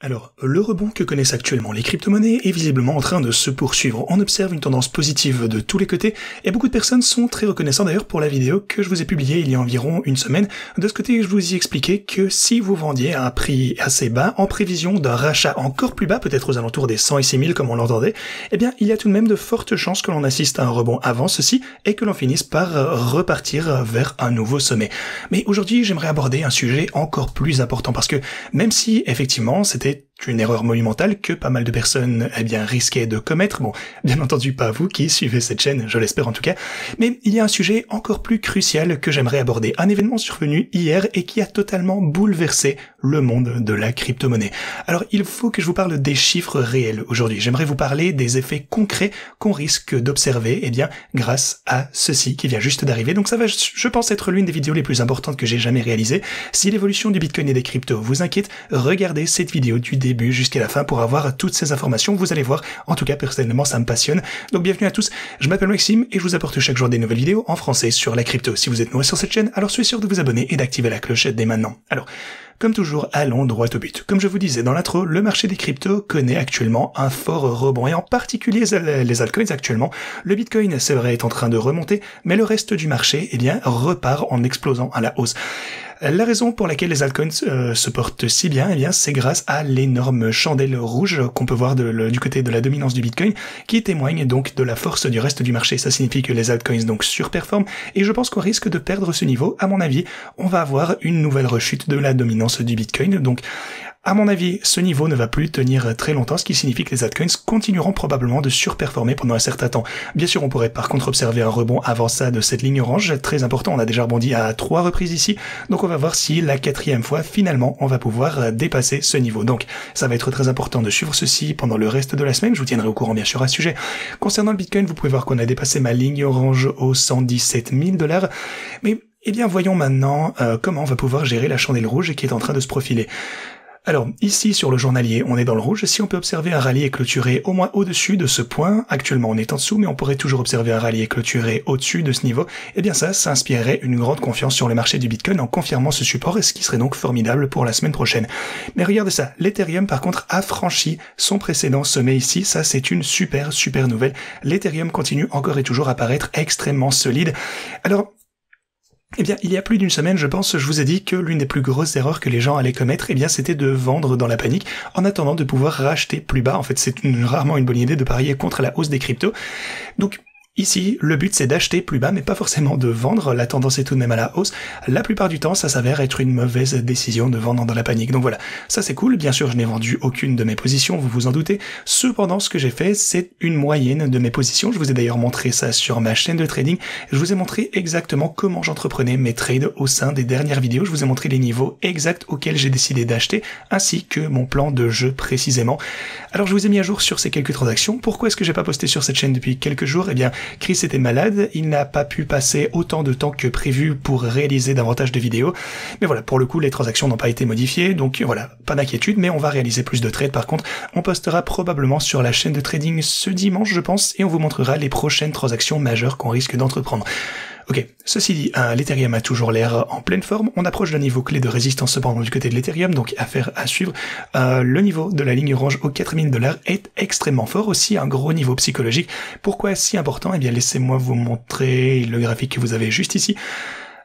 Alors, le rebond que connaissent actuellement les crypto-monnaies est visiblement en train de se poursuivre. On observe une tendance positive de tous les côtés, et beaucoup de personnes sont très reconnaissants d'ailleurs pour la vidéo que je vous ai publiée il y a environ une semaine. De ce côté, je vous y expliquais que si vous vendiez à un prix assez bas, en prévision d'un rachat encore plus bas, peut-être aux alentours des 100 et 6000 comme on l'entendait, eh bien, il y a tout de même de fortes chances que l'on assiste à un rebond avant ceci, et que l'on finisse par repartir vers un nouveau sommet. Mais aujourd'hui, j'aimerais aborder un sujet encore plus important, parce que même si, effectivement, c'était une erreur monumentale que pas mal de personnes risquaient de commettre. Bon, bien entendu pas vous qui suivez cette chaîne, je l'espère en tout cas, mais il y a un sujet encore plus crucial que j'aimerais aborder, un événement survenu hier et qui a totalement bouleversé le monde de la crypto-monnaie. Alors il faut que je vous parle des chiffres réels aujourd'hui. J'aimerais vous parler des effets concrets qu'on risque d'observer grâce à ceci qui vient juste d'arriver. Donc ça va, je pense, être l'une des vidéos les plus importantes que j'ai jamais réalisées. Si l'évolution du Bitcoin et des cryptos vous inquiète, regardez cette vidéo du début jusqu'à la fin pour avoir toutes ces informations. Vous allez voir, en tout cas personnellement ça me passionne. Donc bienvenue à tous, je m'appelle Maxime et je vous apporte chaque jour des nouvelles vidéos en français sur la crypto. Si vous êtes nouveau sur cette chaîne, alors soyez sûr de vous abonner et d'activer la clochette dès maintenant. Alors, comme toujours, allons droit au but. Comme je vous disais dans l'intro, le marché des cryptos connaît actuellement un fort rebond, et en particulier les altcoins actuellement. Le Bitcoin, c'est vrai, est en train de remonter, mais le reste du marché, repart en explosant à la hausse. La raison pour laquelle les altcoins se portent si bien, c'est grâce à l'énorme chandelle rouge qu'on peut voir du côté de la dominance du Bitcoin, qui témoigne donc de la force du reste du marché. Ça signifie que les altcoins donc surperforment, et je pense qu'on risque de perdre ce niveau. À mon avis, on va avoir une nouvelle rechute de la dominance du Bitcoin. Donc, à mon avis, ce niveau ne va plus tenir très longtemps, ce qui signifie que les altcoins continueront probablement de surperformer pendant un certain temps. Bien sûr, on pourrait par contre observer un rebond avant ça de cette ligne orange, très important, on a déjà rebondi à 3 reprises ici, donc on va voir si la 4e fois, finalement, on va pouvoir dépasser ce niveau. Donc, ça va être très important de suivre ceci pendant le reste de la semaine, je vous tiendrai au courant bien sûr à ce sujet. Concernant le Bitcoin, vous pouvez voir qu'on a dépassé ma ligne orange aux 117 000 $, mais voyons maintenant comment on va pouvoir gérer la chandelle rouge qui est en train de se profiler. Alors, ici, sur le journalier, on est dans le rouge. Si on peut observer un rallye clôturé au moins au-dessus de ce point, actuellement on est en dessous, mais on pourrait toujours observer un rallye clôturé au-dessus de ce niveau, ça inspirerait une grande confiance sur le marché du Bitcoin en confirmant ce support, et ce qui serait donc formidable pour la semaine prochaine. Mais regardez ça, l'Ethereum par contre a franchi son précédent sommet ici, ça c'est une super nouvelle. L'Ethereum continue encore et toujours à paraître extrêmement solide. Alors, il y a plus d'une semaine, je pense, je vous ai dit que l'une des plus grosses erreurs que les gens allaient commettre, c'était de vendre dans la panique en attendant de pouvoir racheter plus bas. En fait, c'est rarement une bonne idée de parier contre la hausse des cryptos. Donc, ici, le but c'est d'acheter plus bas, mais pas forcément de vendre. La tendance est tout de même à la hausse. La plupart du temps, ça s'avère être une mauvaise décision de vendre dans la panique. Donc voilà, ça c'est cool. Bien sûr, je n'ai vendu aucune de mes positions, vous vous en doutez. Cependant, ce que j'ai fait, c'est une moyenne de mes positions. Je vous ai d'ailleurs montré ça sur ma chaîne de trading. Je vous ai montré exactement comment j'entreprenais mes trades au sein des dernières vidéos. Je vous ai montré les niveaux exacts auxquels j'ai décidé d'acheter, ainsi que mon plan de jeu précisément. Alors, je vous ai mis à jour sur ces quelques transactions. Pourquoi est-ce que j'ai pas posté sur cette chaîne depuis quelques jours? Chris était malade, il n'a pas pu passer autant de temps que prévu pour réaliser davantage de vidéos. Mais voilà, pour le coup, les transactions n'ont pas été modifiées, donc voilà, pas d'inquiétude, mais on va réaliser plus de trades. Par contre, on postera probablement sur la chaîne de trading ce dimanche, je pense, et on vous montrera les prochaines transactions majeures qu'on risque d'entreprendre. Ok, ceci dit, l'Ethereum a toujours l'air en pleine forme. On approche d'un niveau clé de résistance cependant du côté de l'Ethereum, donc affaire à suivre. Le niveau de la ligne orange aux 4000 $ est extrêmement fort, aussi un gros niveau psychologique. Pourquoi si important? Laissez-moi vous montrer le graphique que vous avez juste ici.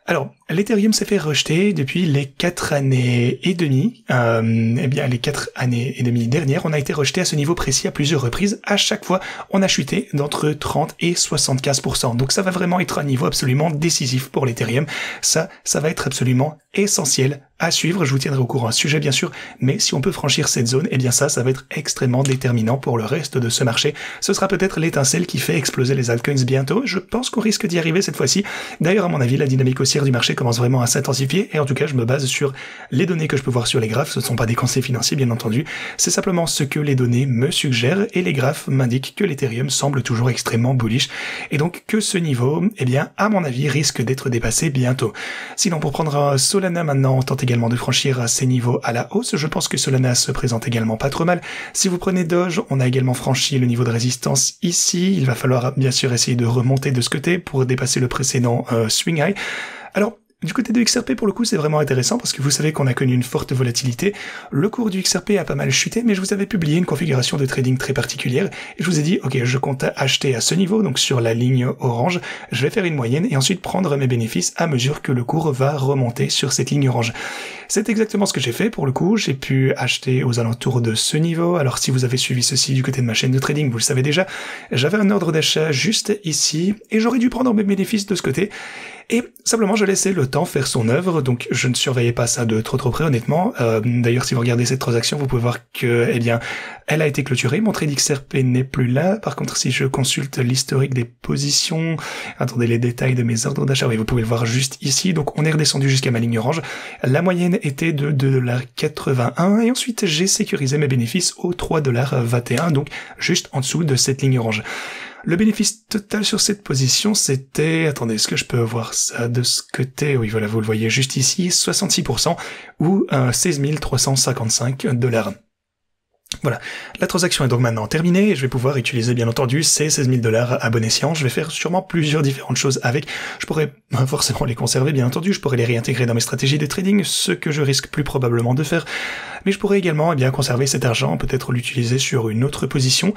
Alors, l'Ethereum s'est fait rejeter depuis les 4 années et demie. Les 4 années et demie dernières, on a été rejeté à ce niveau précis à plusieurs reprises. À chaque fois, on a chuté d'entre 30 et 75%. Donc ça va vraiment être un niveau absolument décisif pour l'Ethereum. Ça va être absolument essentiel à suivre. Je vous tiendrai au courant à ce sujet, bien sûr. Mais si on peut franchir cette zone, ça va être extrêmement déterminant pour le reste de ce marché. Ce sera peut-être l'étincelle qui fait exploser les altcoins bientôt. Je pense qu'on risque d'y arriver cette fois-ci. D'ailleurs, à mon avis, la dynamique haussière du marché commence vraiment à s'intensifier, et en tout cas je me base sur les données que je peux voir sur les graphes. Ce ne sont pas des conseils financiers bien entendu, c'est simplement ce que les données me suggèrent, et les graphes m'indiquent que l'Ethereum semble toujours extrêmement bullish, et donc que ce niveau, à mon avis, risque d'être dépassé bientôt. Sinon, pour prendre Solana maintenant, on tente également de franchir ces niveaux à la hausse. Je pense que Solana se présente également pas trop mal. Si vous prenez Doge, on a également franchi le niveau de résistance ici. Il va falloir bien sûr essayer de remonter de ce côté pour dépasser le précédent swing high. Alors, Du côté de XRP, pour le coup, c'est vraiment intéressant parce que vous savez qu'on a connu une forte volatilité. Le cours du XRP a pas mal chuté, mais je vous avais publié une configuration de trading très particulière et je vous ai dit, ok, je compte acheter à ce niveau, donc sur la ligne orange, je vais faire une moyenne et ensuite prendre mes bénéfices à mesure que le cours va remonter sur cette ligne orange. C'est exactement ce que j'ai fait pour le coup, j'ai pu acheter aux alentours de ce niveau. Alors si vous avez suivi ceci du côté de ma chaîne de trading, vous le savez déjà, j'avais un ordre d'achat juste ici et j'aurais dû prendre mes bénéfices de ce côté. Et simplement, je laissais le temps faire son œuvre, donc je ne surveillais pas ça de trop près, honnêtement. D'ailleurs, si vous regardez cette transaction, vous pouvez voir que, eh bien, elle a été clôturée. Mon trade XRP n'est plus là. Par contre, si je consulte l'historique des positions, attendez les détails de mes ordres d'achat, oui, vous pouvez le voir juste ici. Donc, on est redescendu jusqu'à ma ligne orange. La moyenne était de 2,81 $, et ensuite, j'ai sécurisé mes bénéfices au 3,21 $, donc juste en dessous de cette ligne orange. Le bénéfice total sur cette position, c'était... Attendez, est-ce que je peux voir ça de ce côté? Oui, voilà, vous le voyez juste ici, 66% ou 16 355 $. Voilà, la transaction est donc maintenant terminée et je vais pouvoir utiliser bien entendu ces 16 000 $ à bon escient. Je vais faire sûrement plusieurs différentes choses avec. Je pourrais forcément les conserver bien entendu, je pourrais les réintégrer dans mes stratégies de trading, ce que je risque plus probablement de faire. Mais je pourrais également eh bien conserver cet argent, peut-être l'utiliser sur une autre position.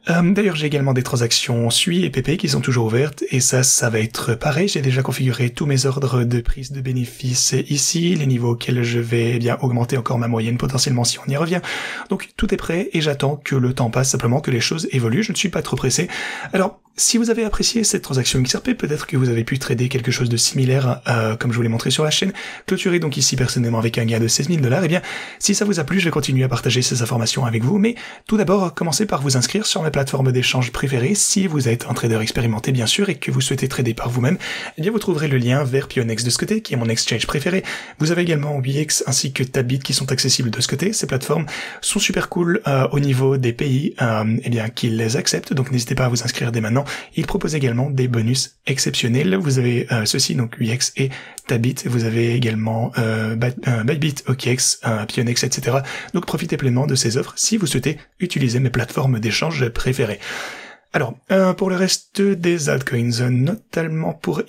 D'ailleurs, j'ai également des transactions SUI et PP qui sont toujours ouvertes, et ça va être pareil. J'ai déjà configuré tous mes ordres de prise de bénéfices ici, les niveaux auxquels je vais eh bien augmenter encore ma moyenne potentiellement si on y revient. Donc tout est prêt et j'attends que le temps passe, simplement que les choses évoluent. Je ne suis pas trop pressé. Alors, si vous avez apprécié cette transaction XRP, peut-être que vous avez pu trader quelque chose de similaire, comme je vous l'ai montré sur la chaîne, clôturer donc ici personnellement avec un gain de 16 000 $, eh bien, si ça vous a plu, je vais continuer à partager ces informations avec vous, mais tout d'abord, commencez par vous inscrire sur ma plateforme d'échange préférée, si vous êtes un trader expérimenté bien sûr, et que vous souhaitez trader par vous-même, eh bien vous trouverez le lien vers Pionex de ce côté, qui est mon exchange préféré. Vous avez également Wix ainsi que Tabit qui sont accessibles de ce côté. Ces plateformes sont super cool au niveau des pays eh bien, qui les acceptent, donc n'hésitez pas à vous inscrire dès maintenant. Ils proposent également des bonus exceptionnels. Vous avez ceci, donc Wix et Tabit. Vous avez également Bybit, OKX, Pionex, etc. Donc profitez pleinement de ces offres si vous souhaitez utiliser mes plateformes d'échange préférées. Alors, pour le reste des altcoins, notamment pour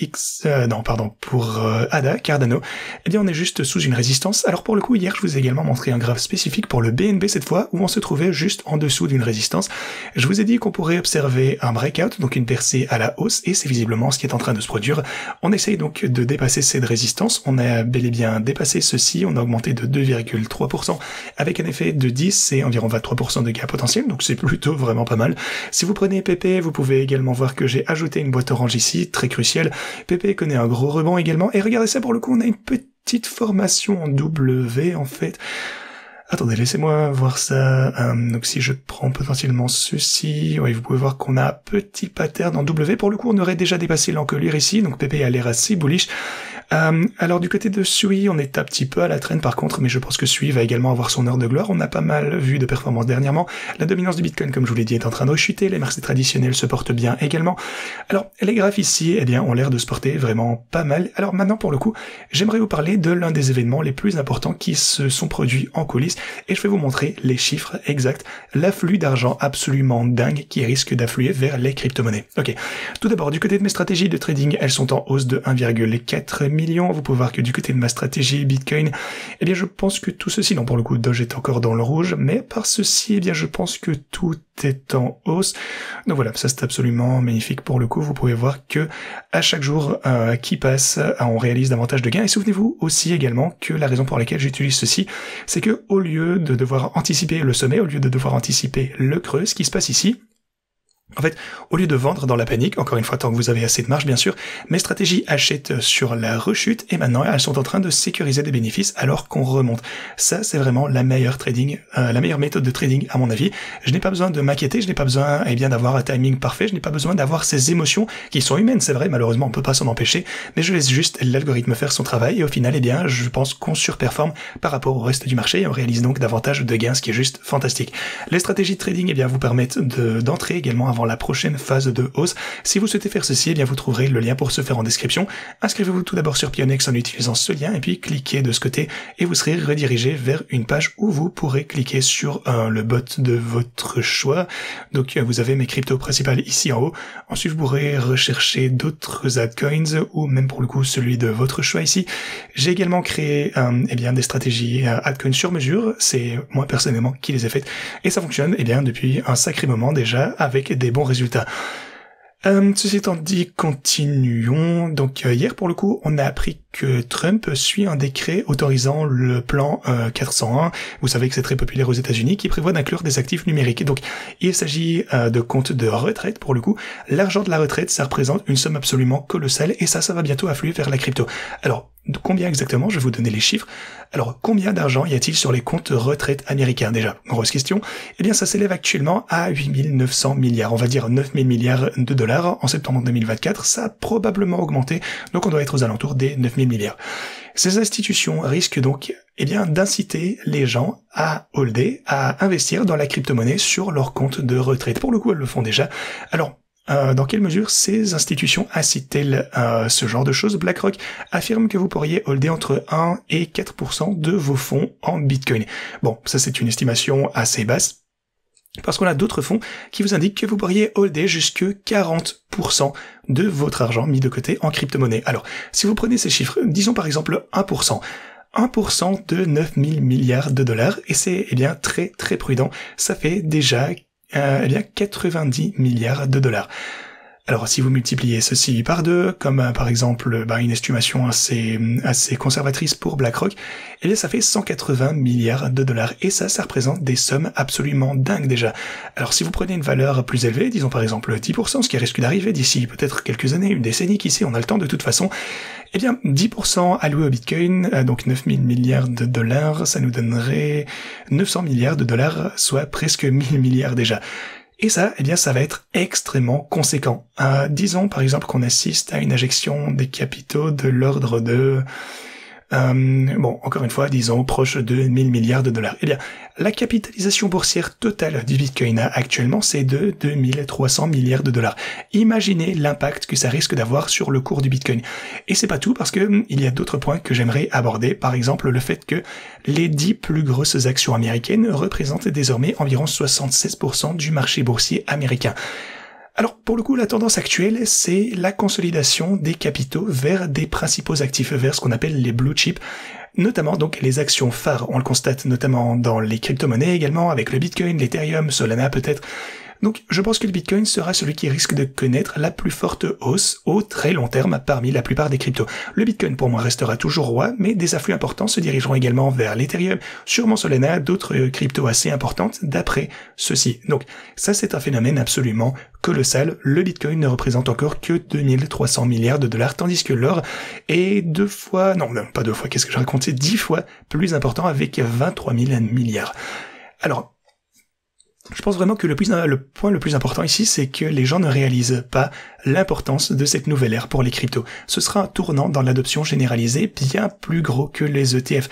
ADA, Cardano, eh bien on est juste sous une résistance. Alors pour le coup, hier je vous ai également montré un graphe spécifique pour le BNB cette fois, où on se trouvait juste en dessous d'une résistance. Je vous ai dit qu'on pourrait observer un breakout, donc une percée à la hausse, et c'est visiblement ce qui est en train de se produire. On essaye donc de dépasser cette résistance, on a bel et bien dépassé ceci, on a augmenté de 2,3%, avec un effet de 10 et environ 23% de gain potentiel, donc c'est plutôt vraiment pas mal. Si vous prenez PP, vous pouvez également voir que j'ai ajouté une boîte orange ici, très crucial. PP connaît un gros rebond également, et regardez ça pour le coup, on a une petite formation en W en fait. Attendez, laissez-moi voir ça. Donc si je prends potentiellement ceci, oui, vous pouvez voir qu'on a un petit pattern en W. Pour le coup, on aurait déjà dépassé l'encolure ici, donc PP a l'air assez bullish. Alors du côté de SUI, on est un petit peu à la traîne par contre, mais je pense que SUI va également avoir son heure de gloire. On a pas mal vu de performances dernièrement. La dominance du Bitcoin, comme je vous l'ai dit, est en train de rechuter. Les marchés traditionnels se portent bien également. Alors les graphes ici, eh bien, ont l'air de se porter vraiment pas mal. Alors maintenant, pour le coup, j'aimerais vous parler de l'un des événements les plus importants qui se sont produits en coulisses, et je vais vous montrer les chiffres exacts, l'afflux d'argent absolument dingue qui risque d'affluer vers les crypto-monnaies. Ok. Tout d'abord, du côté de mes stratégies de trading, elles sont en hausse de 1,4 million. Vous pouvez voir que du côté de ma stratégie Bitcoin, eh bien, je pense que tout ceci, non, pour le coup, Doge est encore dans le rouge, mais par ceci, eh bien, je pense que tout est en hausse. Donc voilà, ça c'est absolument magnifique pour le coup. Vous pouvez voir que à chaque jour qui passe, on réalise davantage de gains. Et souvenez-vous aussi également que la raison pour laquelle j'utilise ceci, c'est que au lieu de devoir anticiper le sommet, au lieu de devoir anticiper le creux, ce qui se passe ici, en fait, au lieu de vendre dans la panique, encore une fois, tant que vous avez assez de marge, bien sûr, mes stratégies achètent sur la rechute et maintenant elles sont en train de sécuriser des bénéfices alors qu'on remonte. Ça, c'est vraiment la meilleure méthode de trading à mon avis. Je n'ai pas besoin de m'inquiéter, je n'ai pas besoin, eh bien, d'avoir un timing parfait, je n'ai pas besoin d'avoir ces émotions qui sont humaines, c'est vrai, malheureusement, on peut pas s'en empêcher, mais je laisse juste l'algorithme faire son travail et au final, eh bien, je pense qu'on surperforme par rapport au reste du marché et on réalise donc davantage de gains, ce qui est juste fantastique. Les stratégies de trading, eh bien, vous permettent d'entrer également avant la prochaine phase de hausse. Si vous souhaitez faire ceci, eh bien vous trouverez le lien pour ce faire en description. Inscrivez-vous tout d'abord sur Pionex en utilisant ce lien et puis cliquez de ce côté et vous serez redirigé vers une page où vous pourrez cliquer sur le bot de votre choix. Donc vous avez mes cryptos principales ici en haut. Ensuite vous pourrez rechercher d'autres altcoins ou même pour le coup celui de votre choix ici. J'ai également créé eh bien des stratégies altcoins sur mesure. C'est moi personnellement qui les ai faites et ça fonctionne eh bien depuis un sacré moment déjà avec des bons résultats. Ceci étant dit, continuons. Donc hier pour le coup, on a appris que Trump suit un décret autorisant le plan 401. Vous savez que c'est très populaire aux États-Unis, qui prévoit d'inclure des actifs numériques. Donc il s'agit de comptes de retraite pour le coup. L'argent de la retraite, ça représente une somme absolument colossale et ça va bientôt affluer vers la crypto. Alors de combien exactement? Je vais vous donner les chiffres. Alors, combien d'argent y a-t-il sur les comptes retraite américains déjà? Grosse question. Eh bien, ça s'élève actuellement à 8900 milliards. On va dire 9000 milliards de dollars. En septembre 2024, ça a probablement augmenté. Donc, on doit être aux alentours des 9000 milliards. Ces institutions risquent donc, eh bien, d'inciter les gens à holder, à investir dans la crypto-monnaie sur leurs comptes de retraite. Pour le coup, elles le font déjà. Alors, dans quelle mesure ces institutions incitent-elles ce genre de choses? BlackRock affirme que vous pourriez holder entre 1 et 4% de vos fonds en Bitcoin. Bon, ça c'est une estimation assez basse, parce qu'on a d'autres fonds qui vous indiquent que vous pourriez holder jusque 40% de votre argent mis de côté en crypto-monnaie. Alors, si vous prenez ces chiffres, disons par exemple 1%. 1% de 9000 milliards de dollars, et c'est eh bien très très prudent, ça fait déjà eh bien 90 milliards de dollars. Alors si vous multipliez ceci par 2, comme par exemple une estimation assez conservatrice pour BlackRock, eh bien ça fait 180 milliards de dollars et ça représente des sommes absolument dingues déjà. Alors si vous prenez une valeur plus élevée, disons par exemple 10%, ce qui risque d'arriver d'ici peut-être quelques années, une décennie, qui sait, on a le temps de toute façon, eh bien 10% alloué au Bitcoin, donc 9000 milliards de dollars, ça nous donnerait 900 milliards de dollars, soit presque 1000 milliards déjà. Et ça, eh bien, ça va être extrêmement conséquent. Disons, par exemple, qu'on assiste à une injection des capitaux de l'ordre de... encore une fois, disons, proche de 1000 milliards de dollars. Eh bien, la capitalisation boursière totale du Bitcoin actuellement, c'est de 2300 milliards de dollars. Imaginez l'impact que ça risque d'avoir sur le cours du Bitcoin. Et c'est pas tout, parce que il y a d'autres points que j'aimerais aborder. Par exemple, le fait que les 10 plus grosses actions américaines représentent désormais environ 76% du marché boursier américain. Alors, pour le coup, la tendance actuelle, c'est la consolidation des capitaux vers des principaux actifs, vers ce qu'on appelle les blue chips, notamment donc les actions phares. On le constate notamment dans les crypto-monnaies également, avec le Bitcoin, l'Ethereum, Solana peut-être. Donc, je pense que le Bitcoin sera celui qui risque de connaître la plus forte hausse au très long terme parmi la plupart des cryptos. Le Bitcoin, pour moi, restera toujours roi, mais des afflux importants se dirigeront également vers l'Ethereum, sûrement Solana, d'autres cryptos assez importantes d'après ceci. Donc, ça, c'est un phénomène absolument colossal. Le Bitcoin ne représente encore que 2300 milliards de dollars, tandis que l'or est 10 fois plus important avec 23 000 milliards. Alors, je pense vraiment que le point le plus important ici, c'est que les gens ne réalisent pas l'importance de cette nouvelle ère pour les cryptos. Ce sera un tournant dans l'adoption généralisée bien plus gros que les ETF.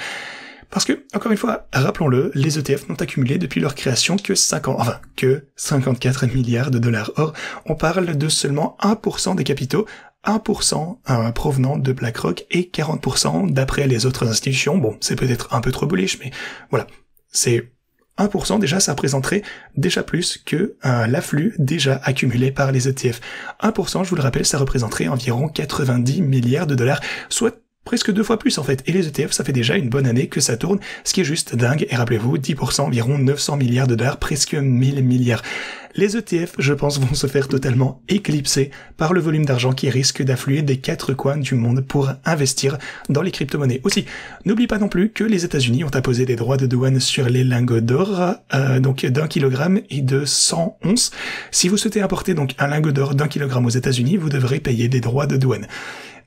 Parce que, encore une fois, rappelons-le, les ETF n'ont accumulé depuis leur création que 54 milliards de dollars. Or, on parle de seulement 1% des capitaux, 1% provenant de BlackRock et 40% d'après les autres institutions. Bon, c'est peut-être un peu trop bullish, mais voilà, c'est 1% déjà, ça représenterait déjà plus que l'afflux déjà accumulé par les ETF. 1%, je vous le rappelle, ça représenterait environ 90 milliards de dollars, soit presque 2 fois plus en fait. Et les ETF, ça fait déjà une bonne année que ça tourne, ce qui est juste dingue. Et rappelez-vous, 10%, environ 900 milliards de dollars, presque 1000 milliards. Les ETF, je pense, vont se faire totalement éclipser par le volume d'argent qui risque d'affluer des 4 coins du monde pour investir dans les crypto-monnaies. Aussi, n'oublie pas non plus que les États-Unis ont imposé des droits de douane sur les lingots d'or, donc d'1 kilogramme et de 100 onces. Si vous souhaitez importer donc un lingot d'or d'1 kilogramme aux États-Unis, vous devrez payer des droits de douane.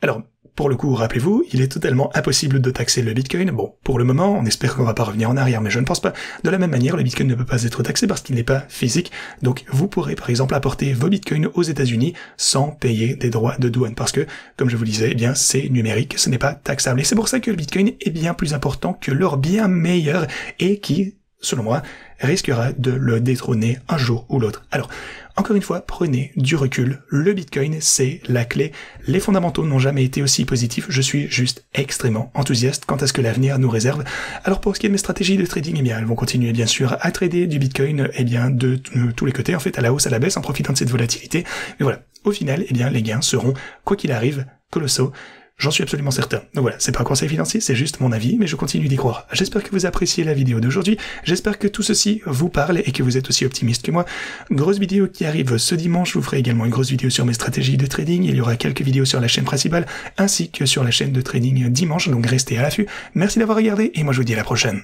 Alors, pour le coup, rappelez-vous, il est totalement impossible de taxer le Bitcoin. Bon, pour le moment, on espère qu'on va pas revenir en arrière, mais je ne pense pas. De la même manière, le Bitcoin ne peut pas être taxé parce qu'il n'est pas physique. Donc, vous pourrez, par exemple, apporter vos Bitcoins aux États-Unis sans payer des droits de douane. Parce que, comme je vous le disais, eh bien, c'est numérique, ce n'est pas taxable. Et c'est pour ça que le Bitcoin est bien plus important que l'or, bien meilleur, et qui selon moi, risquera de le détrôner un jour ou l'autre. Alors, encore une fois, prenez du recul. Le Bitcoin, c'est la clé. Les fondamentaux n'ont jamais été aussi positifs. Je suis juste extrêmement enthousiaste quant à ce que l'avenir nous réserve. Alors, pour ce qui est de mes stratégies de trading, eh bien, elles vont continuer, bien sûr, à trader du Bitcoin, eh bien, de tous les côtés, en fait, à la hausse, à la baisse, en profitant de cette volatilité. Mais voilà. Au final, eh bien, les gains seront, quoi qu'il arrive, colossaux. J'en suis absolument certain. Donc voilà, c'est pas un conseil financier, c'est juste mon avis, mais je continue d'y croire. J'espère que vous appréciez la vidéo d'aujourd'hui, j'espère que tout ceci vous parle et que vous êtes aussi optimiste que moi. Grosse vidéo qui arrive ce dimanche, je vous ferai également une grosse vidéo sur mes stratégies de trading, il y aura quelques vidéos sur la chaîne principale, ainsi que sur la chaîne de trading dimanche, donc restez à l'affût. Merci d'avoir regardé, et moi je vous dis à la prochaine.